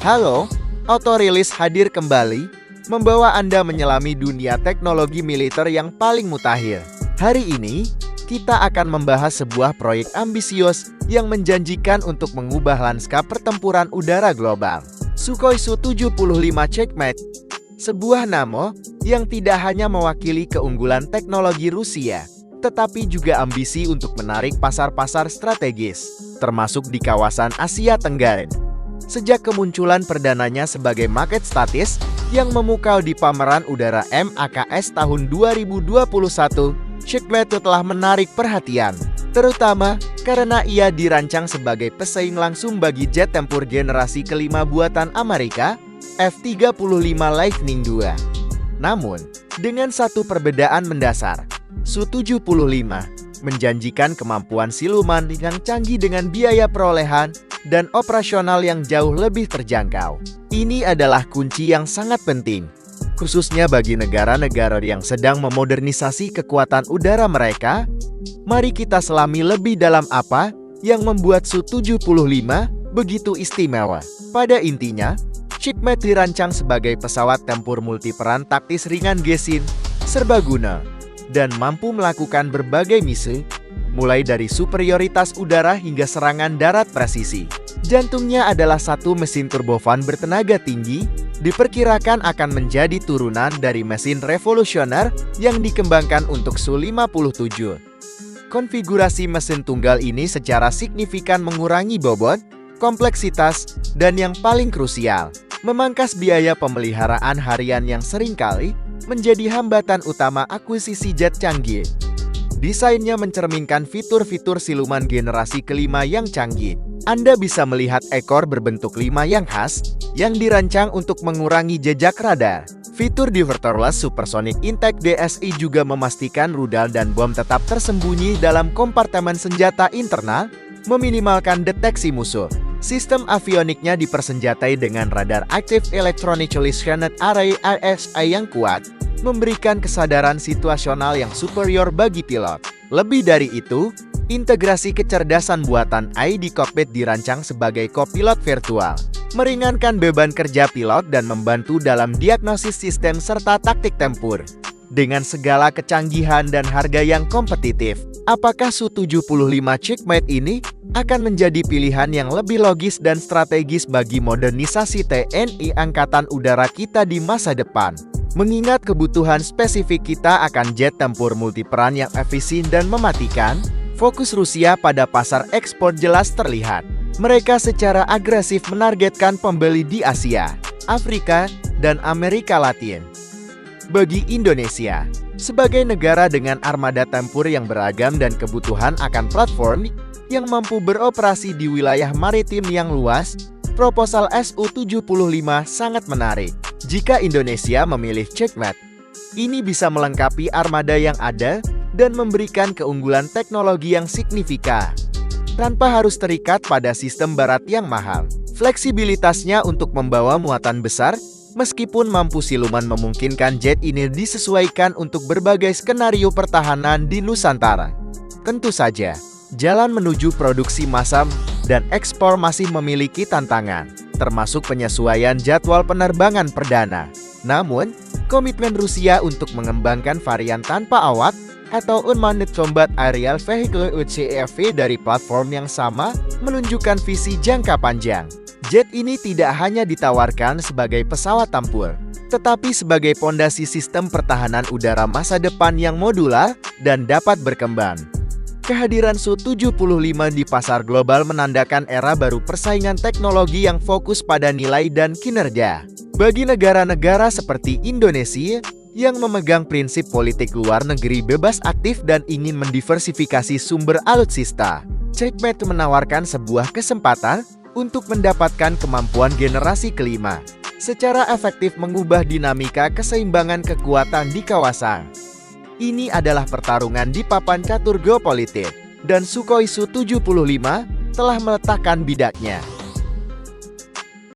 Halo, Autorilis hadir kembali, membawa Anda menyelami dunia teknologi militer yang paling mutakhir. Hari ini, kita akan membahas sebuah proyek ambisius yang menjanjikan untuk mengubah lanskap pertempuran udara global. Sukhoi Su-75 Checkmate, sebuah nama yang tidak hanya mewakili keunggulan teknologi Rusia, tetapi juga ambisi untuk menarik pasar-pasar strategis, termasuk di kawasan Asia Tenggara. Sejak kemunculan perdananya sebagai maket statis yang memukau di pameran udara MAKS tahun 2021, Checkmate telah menarik perhatian, terutama karena ia dirancang sebagai pesaing langsung bagi jet tempur generasi kelima buatan Amerika, F-35 Lightning II. Namun, dengan satu perbedaan mendasar, Su-75 menjanjikan kemampuan siluman yang canggih dengan biaya perolehan dan operasional yang jauh lebih terjangkau. Ini adalah kunci yang sangat penting, khususnya bagi negara-negara yang sedang memodernisasi kekuatan udara mereka. Mari kita selami lebih dalam apa yang membuat Su-75 begitu istimewa. Pada intinya, Checkmate dirancang sebagai pesawat tempur multiperan taktis ringan gesin, serbaguna, dan mampu melakukan berbagai misi, mulai dari superioritas udara hingga serangan darat presisi. Jantungnya adalah satu mesin turbofan bertenaga tinggi, diperkirakan akan menjadi turunan dari mesin revolusioner yang dikembangkan untuk Su-57. Konfigurasi mesin tunggal ini secara signifikan mengurangi bobot, kompleksitas, dan yang paling krusial, memangkas biaya pemeliharaan harian yang seringkali menjadi hambatan utama akuisisi jet canggih. Desainnya mencerminkan fitur-fitur siluman generasi kelima yang canggih. Anda bisa melihat ekor berbentuk lima yang khas, yang dirancang untuk mengurangi jejak radar. Fitur Diverterless Supersonic Intake DSI juga memastikan rudal dan bom tetap tersembunyi dalam kompartemen senjata internal, meminimalkan deteksi musuh. Sistem avioniknya dipersenjatai dengan radar Active Electronically Scanned Array (AESA) yang kuat, memberikan kesadaran situasional yang superior bagi pilot. Lebih dari itu, integrasi kecerdasan buatan AI di kokpit dirancang sebagai kopilot virtual, meringankan beban kerja pilot dan membantu dalam diagnosis sistem serta taktik tempur. Dengan segala kecanggihan dan harga yang kompetitif, apakah Su-75 Checkmate ini akan menjadi pilihan yang lebih logis dan strategis bagi modernisasi TNI Angkatan Udara kita di masa depan? Mengingat kebutuhan spesifik kita akan jet tempur multiperan yang efisien dan mematikan, fokus Rusia pada pasar ekspor jelas terlihat. Mereka secara agresif menargetkan pembeli di Asia, Afrika, dan Amerika Latin. Bagi Indonesia, sebagai negara dengan armada tempur yang beragam dan kebutuhan akan platform yang mampu beroperasi di wilayah maritim yang luas, proposal Su-75 sangat menarik. Jika Indonesia memilih Checkmate, ini bisa melengkapi armada yang ada dan memberikan keunggulan teknologi yang signifikan, tanpa harus terikat pada sistem barat yang mahal. Fleksibilitasnya untuk membawa muatan besar, meskipun mampu siluman memungkinkan jet ini disesuaikan untuk berbagai skenario pertahanan di Nusantara. Tentu saja, jalan menuju produksi massal dan ekspor masih memiliki tantangan, termasuk penyesuaian jadwal penerbangan perdana. Namun, komitmen Rusia untuk mengembangkan varian tanpa awak atau Unmanned Combat Aerial Vehicle UCAV dari platform yang sama menunjukkan visi jangka panjang. Jet ini tidak hanya ditawarkan sebagai pesawat tempur, tetapi sebagai pondasi sistem pertahanan udara masa depan yang modular dan dapat berkembang. Kehadiran Su-75 di pasar global menandakan era baru persaingan teknologi yang fokus pada nilai dan kinerja. Bagi negara-negara seperti Indonesia, yang memegang prinsip politik luar negeri bebas aktif dan ingin mendiversifikasi sumber alutsista, Checkmate menawarkan sebuah kesempatan untuk mendapatkan kemampuan generasi kelima, secara efektif mengubah dinamika keseimbangan kekuatan di kawasan. Ini adalah pertarungan di papan catur geopolitik, dan Sukhoi Su-75 telah meletakkan bidaknya.